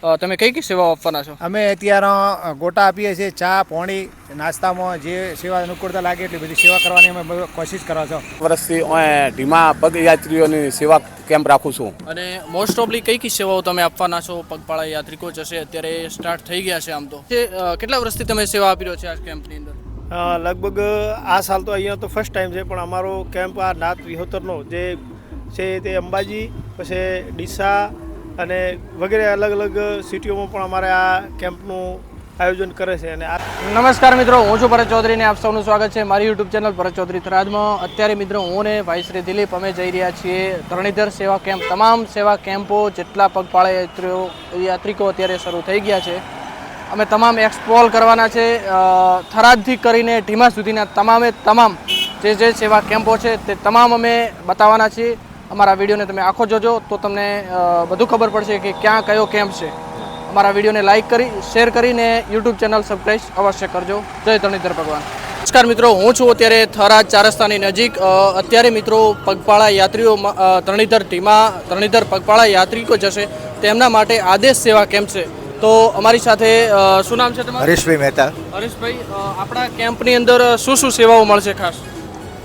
તમે કઈ કઈ સેવાઓ આપવાના છો? અમે અત્યારે ગોટા આપીએ છીએ, ચા પોણી નાસ્તામાં જે સેવા અનુકૂળતા લાગે એટલી બધી સેવા કરવાની અમે કોશિશ કરો છો. વર્ષથી ધીમા પગયાત્રીઓની સેવા કેમ્પ રાખું છું. અને મોસ્ટ ઓફલી કઈ કઈ સેવાઓ તમે આપવાના છો? પગપાળા યાત્રિકો જશે, અત્યારે સ્ટાર્ટ થઈ ગયા છે. આમ તો કેટલા વર્ષથી તમે સેવા આપી રહ્યો છે આ કેમ્પની અંદર? લગભગ આ સાલ તો અહીંયા તો ફર્સ્ટ ટાઈમ છે, પણ અમારો કેમ્પ આ નાથ વિહોતરનો જે છે તે અંબાજી પછી ડીસા અને વગેરે અલગ અલગ સિટીઓમાં પણ અમારે આ કેમ્પનું આયોજન કરે છે. અને નમસ્કાર મિત્રો, હું છું ભરત ચૌધરી ને આપ સૌનું સ્વાગત છે મારી યુટ્યુબ ચેનલ ભરત ચૌધરી થરાદમાં. અત્યારે મિત્રો હું ને ભાઈ શ્રી દિલીપ અમે જઈ રહ્યા છીએ ધરણીધર સેવા કેમ્પ. તમામ સેવા કેમ્પો જેટલા પગપાળા યાત્રિકો અત્યારે શરૂ થઈ ગયા છે અમે તમામ એક્સપ્લોર કરવાના છે. થરાદથી કરીને ઢીમા સુધીના તમામ જે સેવા કેમ્પો છે તે તમામ અમે બતાવવાના છીએ. અમારા વિડીયોને તમે આખો જોજો તો તમને બધું ખબર પડશે કે ક્યાં કયો કેમ્પ છે. અમારા વિડીયોને લાઇક કરી શેર કરીને યુટ્યુબ ચેનલ સબસ્ક્રાઈબ અવશ્ય કરજો. જય ધરણીધર ભગવાન. નમસ્કાર મિત્રો, હું છું અત્યારે થરાદ ચાર રસ્તાની નજીક. અત્યારે મિત્રો પગપાળા યાત્રીઓ ધરણીધર પગપાળા યાત્રિકો જશે તેમના માટે આદેશ સેવા કેમ્પ છે. તો અમારી સાથે શું નામ છે તમારું? હરીશભાઈ મહેતા. હરીશભાઈ, આપણા કેમ્પની અંદર શું શું સેવાઓ મળશે ખાસ?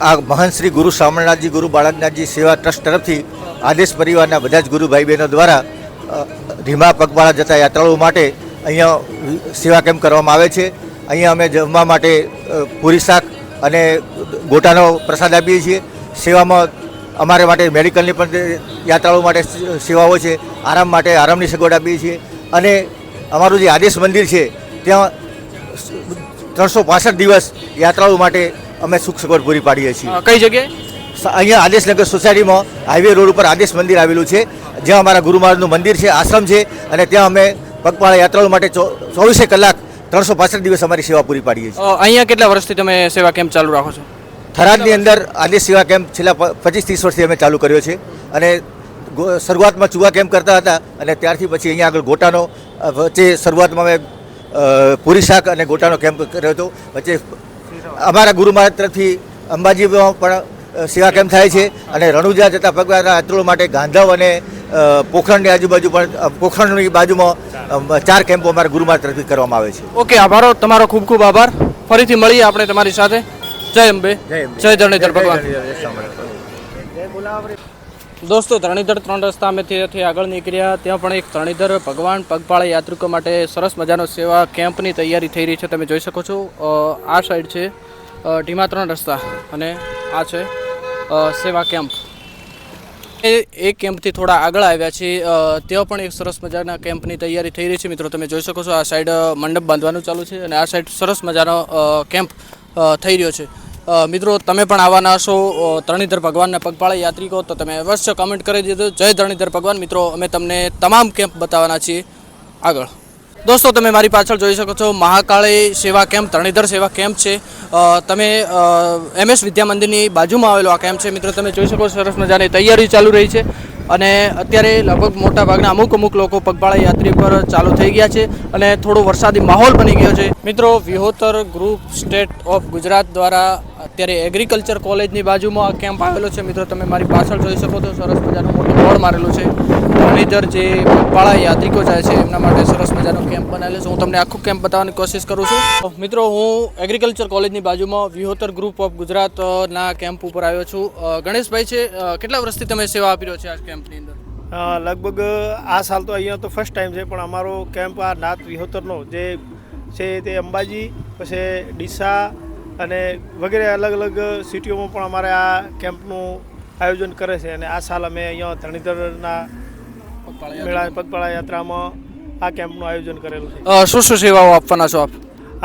આ મહંત શ્રી ગુરુ શામળનાથજી ગુરુ બાળકનાથજી સેવા ટ્રસ્ટ તરફથી આદેશ પરિવારના બધા જ ગુરુ ભાઈ બહેનો દ્વારા ધીમા પગપાળા જતા યાત્રાળુઓ માટે અહીંયા સેવા કેમ્પ કરવામાં આવે છે. અહીંયા અમે જમવા માટે પૂરી શાક અને ગોટાનો પ્રસાદ આપીએ છીએ. સેવામાં અમારે માટે મેડિકલની પણ યાત્રાળુઓ માટે સેવાઓ છે. આરામ માટે આરામની સગવડ આપીએ છીએ. અને અમારું જે આદેશ મંદિર છે ત્યાં 365 દિવસ યાત્રાળુઓ માટે અમે સુખ સગવડ પૂરી પાડીએ છીએ. કઈ જગ્યાએ? અહીંયા આદેશનગર સોસાયટીમાં હાઈવે રોડ ઉપર આદેશ મંદિર આવેલું છે, જ્યાં અમારા ગુરુ મહારાજનું મંદિર છે, આશ્રમ છે. અને ત્યાં અમે પગપાળા યાત્રાળુઓ માટે 24 કલાક 365 દિવસ અમારી સેવા પૂરી પાડીએ છીએ. અહીંયા કેટલા વર્ષથી તમે સેવા કેમ્પ ચાલુ રાખો છો? થરાદની અંદર આદેશ સેવા કેમ્પ છેલ્લા 25-30 વર્ષથી અમે ચાલુ કર્યો છે. અને શરૂઆતમાં ચૂવા કેમ્પ કરતા હતા અને ત્યારથી પછી અહીંયા આગળ ગોટાનો વચ્ચે શરૂઆતમાં અમે પૂરી શાક અને ગોટાનો કેમ્પ કર્યો હતો. વચ્ચે અમારા ગુરુ મહારાજ તરફથી અંબાજીમાં પણ સેવા કેમ્પ થાય છે. અને રણુજા જતા પગપાળા યાત્રીઓ માટે ગાંધવ અને પોખરણની આજુબાજુ પણ પોખરણની બાજુમાં 4 કેમ્પો અમારા ગુરુ મહારાજ તરફથી કરવામાં આવે છે. ઓકે, આભારો તમારો ખૂબ ખૂબ આભાર. ફરીથી મળીએ આપણે તમારી સાથે. જય અંબે, જય ધરણીધર ભગવાન. દોસ્તો, ધરણીધર 3 રસ્તા અમે ત્યાંથી આગળ નીકળ્યા. ત્યાં પણ એક ધરણીધર ભગવાન પગપાળા યાત્રિકો માટે સરસ મજાનો સેવા કેમ્પની તૈયારી થઈ રહી છે. તમે જોઈ શકો છો આ સાઈડ છે ઢીમા 3 રસ્તા અને આ છે સેવા કેમ્પ. એ કેમ્પથી થોડા આગળ આવ્યા છે ત્યાં પણ એક સરસ મજાના કેમ્પની તૈયારી થઈ રહી છે. મિત્રો તમે જોઈ શકો છો આ સાઈડ મંડપ બાંધવાનું ચાલુ છે અને આ સાઈડ સરસ મજાનો કેમ્પ થઈ રહ્યો છે. મિત્રો તમે પણ આવવાના હશો ધરણીધર ભગવાનના પગપાળા યાત્રિકો તો તમે અવશ્ય કમેન્ટ કરી દેજો. જય ધરણીધર ભગવાન. મિત્રો અમે તમને તમામ કેમ્પ બતાવવાના છીએ આગળ. દોસ્તો તમે મારી પાછળ જોઈ શકો છો મહાકાળી સેવા કેમ્પ ધરણીધર સેવા કેમ્પ છે. તમે MS વિદ્યા મંદિરની બાજુમાં આવેલો આ કેમ્પ છે. મિત્રો તમે જોઈ શકો સરસ મજાની તૈયારી ચાલુ રહી છે અને અત્યારે લગભગ મોટાભાગના અમુક લોકો પગપાળા યાત્રી પર ચાલુ થઈ ગયા છે અને થોડો વરસાદી માહોલ બની ગયો છે. મિત્રો Vihotar group state of Gujarat દ્વારા અત્યારે એગ્રીકલ્ચર કોલેજની બાજુમાં આ કેમ્પ આવેલો છે. મિત્રો તમે મારી પાછળ જોઈ શકો છો સરસ મજાનું મોટું બોર્ડ મારેલું છે. ધરણીધર જે પગપાળા યાત્રિકો જાય છે એમના માટે સરસ મજાનો કેમ્પ બનાવેલો છે. હું તમને આખું કેમ્પ બતાવવાની કોશિશ કરું છું. મિત્રો હું એગ્રીકલ્ચર કોલેજની બાજુમાં વિહોતર ગ્રુપ ઓફ ગુજરાતના કેમ્પ ઉપર આવ્યો છું. ગણેશભાઈ છે, કેટલા વર્ષથી તમે સેવા આપી રહ્યો છે આ કેમ્પની અંદર? લગભગ આ સાલ તો અહીંયા તો ફર્સ્ટ ટાઈમ છે, પણ અમારો કેમ્પ આ નાથ વિહોતરનો જે છે તે અંબાજી પછી ડીસા અને વગેરે અલગ અલગ સિટીઓમાં પણ અમારે આ કેમ્પનું આયોજન કરે છે. અને આ સાલ અમે અહીંયા ધરણીધરના પગપાળા યાત્રામાં આ કેમ્પનું આયોજન કરેલું છે. શું શું સેવાઓ આપવાના છો આપ?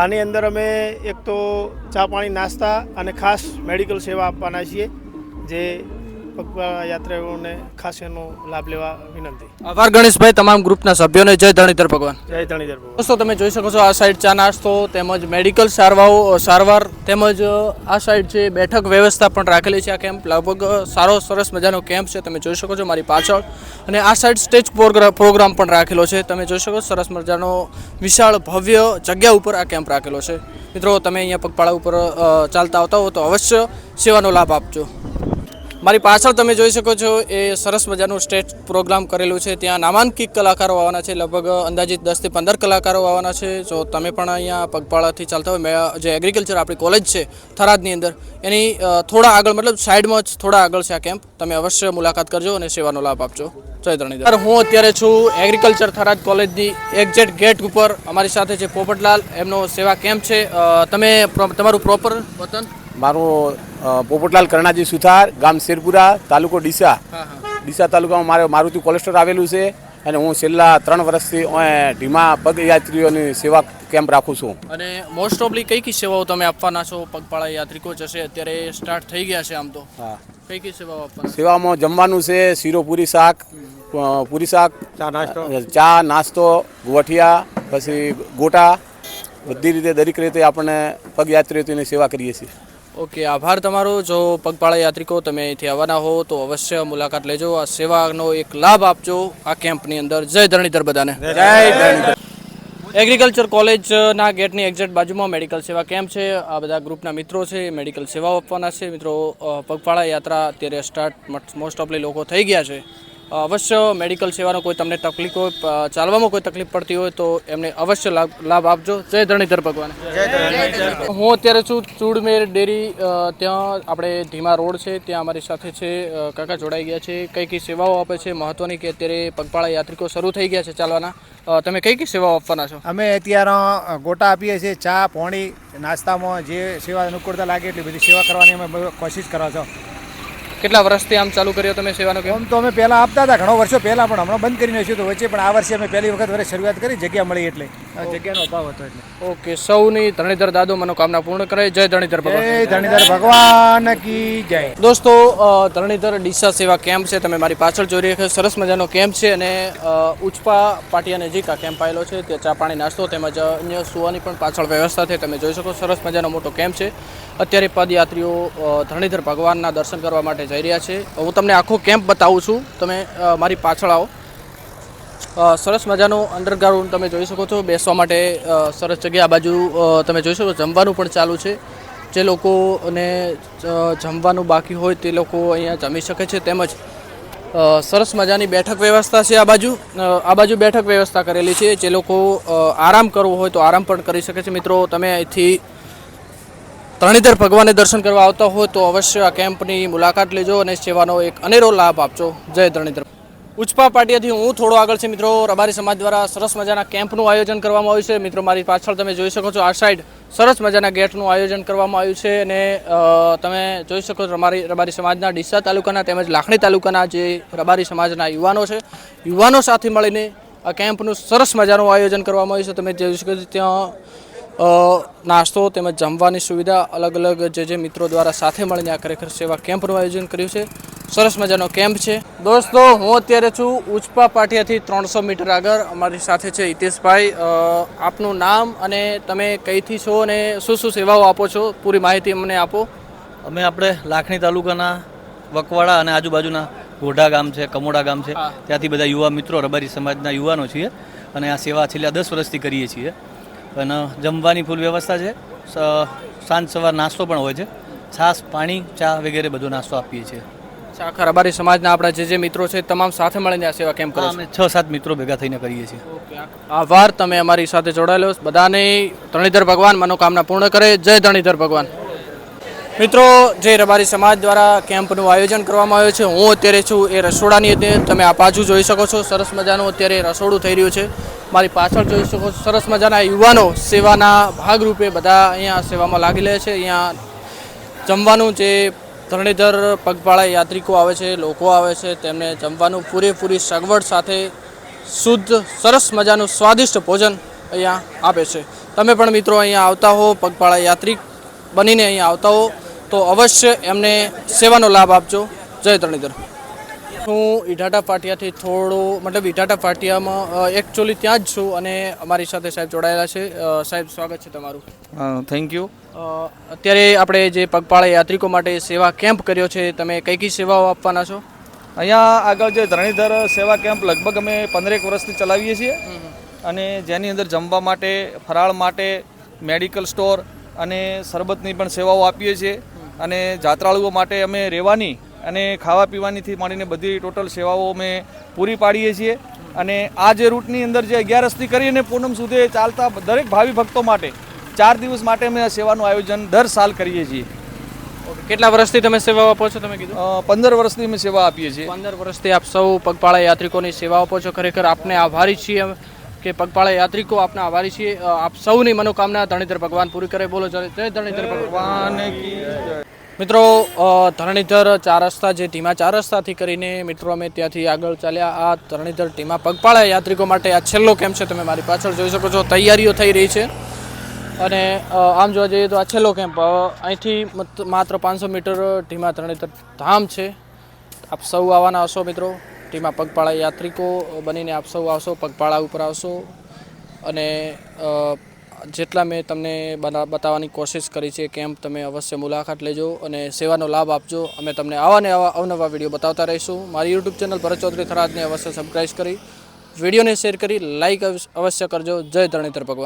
આની અંદર અમે એક તો ચા પાણી નાસ્તા અને ખાસ મેડિકલ સેવા આપવાના છીએ, જે પગપાળા યાત્રાળુઓને ખાસ એનો લાભ લેવા વિનંતી. આભાર ગણેશભાઈ. તમામ ગ્રુપના સભ્યોને જય ધરણીધર ભગવાન. જય ધરણીધર ભગવાન. દોસ્તો તમે જોઈ શકો છો આ સાઈડ ચા નાસ્તો તેમજ મેડિકલ સારવાર તેમજ આ સાઈડ છે બેઠક વ્યવસ્થા પણ રાખેલી છે. આ કેમ્પ લગભગ સરસ મજાનો કેમ્પ છે. તમે જોઈ શકો છો મારી પાછળ. અને આ સાઈડ સ્ટેજ પ્રોગ્રામ પણ રાખેલો છે. તમે જોઈ શકો સરસ મજાનો વિશાળ ભવ્ય જગ્યા ઉપર આ કેમ્પ રાખેલો છે. મિત્રો તમે અહીંયા પગપાળા ઉપર ચાલતા આવતા હો તો અવશ્ય સેવાનો લાભ આપજો. મારી પાછળ તમે જોઈ શકો છો એ સરસ મજાનું સ્ટેજ પ્રોગ્રામ કરેલું છે. ત્યાં નામાંકિત કલાકારો આવવાના છે, લગભગ અંદાજિત 10 થી 15 કલાકારો આવવાના છે. જો તમે પણ અહીંયા પગપાળાથી ચાલતા હોય, જે એગ્રીકલ્ચર આપણી કોલેજ છે થરાદની અંદર, એની થોડા આગળ મતલબ સાઈડમાં જ થોડા આગળ છે આ કેમ્પ. તમે અવશ્ય મુલાકાત કરજો અને સેવાનો લાભ આપજો. જય ધરણીધર. હું અત્યારે છું એગ્રીકલ્ચર થરાદ કોલેજની એક્ઝેક્ટ ગેટ ઉપર. અમારી સાથે છે પોપટલાલ, એમનો સેવા કેમ્પ છે. તમે તમારું પ્રોપર વતન? મારું પોપટલાલ કરણાજી સુથાર, ગામ શેરપુરા, તાલુકો ડીસા. ડીસા તાલુકામાં મારુતિ કોલેસ્ટર આવેલું છે અને હું છેલ્લા 3 વર્ષથી ઢીમા પગયાત્રીઓની સેવા કેમ્પ રાખું છું. અને મોસ્ટ ઓફલી કઈ કઈ સેવાઓ તમે આપવાના છો? પગપાળા યાત્રિકો જશે, અત્યારે સ્ટાર્ટ થઈ ગયા છે આમ તો. હા, કઈ કઈ સેવાઓ આપવાના? સેવામાં જમવાનું છે, શીરો પૂરી શાક, ચા નાસ્તો, ગોઠિયા, પછી ગોટા, બધી રીતે દરેક રીતે આપણે પગયાત્રીઓની સેવા કરીએ છીએ. ઓકે, આભાર તમારો. જો પગપાળા યાત્રિકો તમે અહીંથી આવવાના હો તો અવશ્ય મુલાકાત લેજો. આ સેવાનો એક લાભ આપજો આ કેમ્પની અંદર. જય ધરણીધર બધાને. જય ધરણીધર. એગ્રીકલ્ચર કોલેજના ગેટની એક્ઝેક્ટ બાજુમાં મેડિકલ સેવા કેમ્પ છે. આ બધા ગ્રુપના મિત્રો છે, મેડિકલ સેવાઓ આપવાના છે. મિત્રો, પગપાળા યાત્રા અત્યારે સ્ટાર્ટ મોસ્ટ ઓફલી લોકો થઈ ગયા છે. અવશ્ય મેડિકલ સેવાનો કોઈ તમને તકલીફ હોય, ચાલવામાં કોઈ તકલીફ પડતી હોય તો એમને અવશ્ય લાભ આપજો. જય ધરણીધર ભગવાન. હું અત્યારે છું ચૂડમેર ડેરી, ત્યાં આપણે ધીમા રોડ છે, ત્યાં અમારી સાથે છે કાકા જોડાઈ ગયા છે. કઈ કઈ સેવાઓ આપે છે મહત્વની, કે અત્યારે પગપાળા યાત્રિકો શરૂ થઈ ગયા છે ચાલવાના. તમે કઈ કઈ સેવાઓ આપવાના છો? અમે અત્યારે ગોટા આપીએ છીએ, ચા પોણી, નાસ્તામાં જે સેવા અનુકૂળતા લાગે એટલી બધી સેવા કરવાની અમે કોશિશ કરો છો. કેટલા વર્ષથી આમ ચાલુ કર્યો તમે સેવાનો કેમ્પ? આમ તો અમે પહેલાં આપતા હતા ઘણો વર્ષો પહેલાં, પણ હમણાં બંધ કરી નાખ્યું તો વચ્ચે. પણ આ વર્ષે અમે પહેલી વખત શરૂઆત કરી, જગ્યા મળી એટલે. જગ્યાનો અભાવ હતો એટલે. ઓકે, સૌની ધરણીધર દાદો મનોકામના પૂર્ણ કરે. જય ધરણીધર ભગવાન. જય ધરણીધર ભગવાન કી જય. દોસ્તો, ધરણીધર ડીસા સેવા કેમ્પ છે, તમે મારી પાછળ જોઈ રહ્યા છો. સરસ મજાનો કેમ્પ છે અને ઉચપા પાટિયા નજીક આ કેમ્પ આવેલો છે. ત્યાં ચા પાણી નાસ્તો તેમજ અન્ય સુવાની પણ પાછળ વ્યવસ્થા છે. તમે જોઈ શકો, સરસ મજાનો મોટો કેમ્પ છે. અત્યારે પદયાત્રીઓ ધરણીધર ભગવાનના દર્શન કરવા માટે જઈ રહ્યા છે. હું તમને આખો કેમ્પ બતાવું છું, તમે મારી પાછળ આવો. સરસ મજાનો અંડરગ્રાઉન્ડ તમે જોઈ શકો છો, બેસવા માટે સરસ જગ્યા. આ બાજુ તમે જોઈ શકો, જમવાનું પણ ચાલુ છે. જે લોકોને જમવાનું બાકી હોય તે લોકો અહીંયા જમી શકે છે. તેમજ સરસ મજાની બેઠક વ્યવસ્થા છે. આ બાજુ બેઠક વ્યવસ્થા કરેલી છે. જે લોકો આરામ કરવો હોય તો આરામ પણ કરી શકે છે. મિત્રો, તમે અહીંથી ધરણીધર ભગવાનને દર્શન કરવા આવતા હોય તો અવશ્ય આ કેમ્પની મુલાકાત લેજો અને સેવાનો એક અનેરો લાભ આપજો. જય ધરણીધર. ઉચપા પાટિયાથી હું થોડો આગળ છે મિત્રો, રબારી સમાજ દ્વારા સરસ મજાના કેમ્પનું આયોજન કરવામાં આવ્યું છે. મિત્રો, મારી પાછળ તમે જોઈ શકો છો, આ સાઈડ સરસ મજાના ગેટનું આયોજન કરવામાં આવ્યું છે. અને તમે જોઈ શકો છો, રબારી સમાજના ડીસા તાલુકાના તેમજ લાખણી તાલુકાના જે રબારી સમાજના યુવાનો છે, યુવાનો સાથે મળીને આ કેમ્પનું સરસ મજાનું આયોજન કરવામાં આવ્યું છે. તમે જોઈ શકો છો, ત્યાં નાસ્તો તેમજ જમવાની સુવિધા અલગ અલગ જે મિત્રો દ્વારા સાથે મળીને આ ખરેખર સેવા કેમ્પનું આયોજન કર્યું છે. સરસ મજાનો કેમ્પ છે. દોસ્તો, હું અત્યારે છું ઉચપા પાટિયાથી 300 મીટર આગળ. અમારી સાથે છે હિતેશભાઈ. આપનું નામ અને તમે કઈથી છો અને શું શું સેવાઓ આપો છો, પૂરી માહિતી અમને આપો. અમે આપણે લાખણી તાલુકાના વકવાડા અને આજુબાજુના ગોઢા ગામ છે, કમોડા ગામ છે, ત્યાંથી બધા યુવા મિત્રો રબારી સમાજના યુવાનો છીએ અને આ સેવા છેલ્લા 10 વર્ષથી કરીએ છીએ. અને જમવાની ફૂલ વ્યવસ્થા છે. સાંજ સવાર નાસ્તો પણ હોય છે, છાશ, પાણી, ચા વગેરે બધો નાસ્તો આપીએ છીએ. આખા રબારી સમાજના આપણા જે મિત્રો છે તમામ સાથે મળીને આ સેવા કેમ્પ કરો છો? અમે 6-7 મિત્રો ભેગા થઈને કરીએ છીએ. આભાર, તમે અમારી સાથે જોડાયેલો. બધાને ધરણીધર ભગવાન મનોકામના પૂર્ણ કરે. જય ધરણીધર ભગવાન. મિત્રો, જે રબારી સમાજ દ્વારા કેમ્પનું આયોજન કરવામાં આવ્યું છે, હું અત્યારે છું એ રસોડાની અંદર. તમે આ બાજુ જોઈ શકો છો, સરસ મજાનું અત્યારે રસોડું થઈ રહ્યું છે. મારી પાછળ જોઈ શકો છો, સરસ મજાના યુવાનો સેવાના ભાગરૂપે બધા અહીંયા સેવામાં લાગી રહ્યા છે. અહીંયા જમવાનું જે ધરણીધર પગપાળા યાત્રિકો આવે છે, લોકો આવે છે, તેમને જમવાનું પૂરેપૂરી સગવડ સાથે શુદ્ધ સરસ મજાનું સ્વાદિષ્ટ ભોજન અહીંયા આપે છે. તમે પણ મિત્રો અહીંયા આવતા હો, પગપાળા યાત્રિક બનીને અહીંયા આવતા હો તો અવશ્ય એમને સેવાનો લાભ આપજો. જય ધરણીધર. હું ઈટાટા પાટિયાથી ઈટાટા પાટિયામાં એકચ્યુઅલી ત્યાં જ છું અને અમારી સાથે સાહેબ જોડાયેલા છે. સાહેબ, સ્વાગત છે તમારું. Thank you. અત્યારે આપણે જે પગપાળા યાત્રિકો માટે સેવા કેમ્પ કર્યો છે, તમે કઈ કઈ સેવાઓ આપવાના છો? અહીંયા આગળ જે ધરણીધર સેવા કેમ્પ લગભગ અમે 15 વર્ષથી ચલાવીએ છીએ અને જેની અંદર જમવા માટે, ફરાળ માટે, મેડિકલ સ્ટોર અને શરબતની પણ સેવાઓ આપીએ છીએ. અને જાત્રાળુઓ માટે અમે રહેવાની અને ખાવા પીવાનીથી માંડીને બધી ટોટલ સેવાઓ અમે પૂરી પાડીએ છીએ અને આ જે રૂટની અંદર જે 11 કરીને પૂનમ સુધી ચાલતા દરેક ભાવિ ભક્તો માટે 4 દિવસ માટે અમે આ સેવાનું આયોજન દર સાલ કરીએ છીએ. કેટલા વર્ષથી તમે સેવા આપો છો? તમે કીધું 15 વર્ષથી અમે સેવા આપીએ છીએ. 15 વર્ષથી આપ સૌ પગપાળા યાત્રિકોની સેવા આપો છો. ખરેખર આપને આભારી છીએ કે પગપાળા યાત્રિકો આપને આભારી છીએ. આપ સૌની મનોકામના ધરણીધર ભગવાન પૂરી કરે. બોલો જય ધરણીધર ભગવાન કી જય. મિત્રો ધરણીધર 4 રસ્તા જે ધીમા 4 રસ્તાથી કરીને મિત્રો અમે ત્યાંથી આગળ ચાલ્યા. આ ધરણીધર ધીમા પગપાળા યાત્રિકો માટે આ છેલ્લો કેમ્પ છે. તમે મારી પાછળ જોઈ શકો છો તૈયારીઓ થઈ રહી છે અને આમ જોવા જઈએ તો આ છેલ્લો કેમ્પ અહીંથી માત્ર 500 મીટર ધીમા ધરણીધર ધામ છે. આપ સૌ આવવાના હશો મિત્રો. ધીમા પગપાળા યાત્રિકો બનીને આપ સૌ આવશો, પગપાળા ઉપર આવશો અને જેટલા મેં તમને બતાવવાની કોશિશ કરી છે કેમ્પ તમે અવશ્ય મુલાકાત લેજો અને સેવાનો લાભ આપજો. અમે તમને આવા ને આવા અવનવા વિડીયો બતાવતા રહીશું. મારી યુટ્યુબ ચેનલ ભરત ચૌધરી થરાદને અવશ્ય સબસ્ક્રાઈબ કરી, વિડીયોને શેર કરી, લાઇક અવશ્ય કરજો. જય ધરણીધર ભગવાન.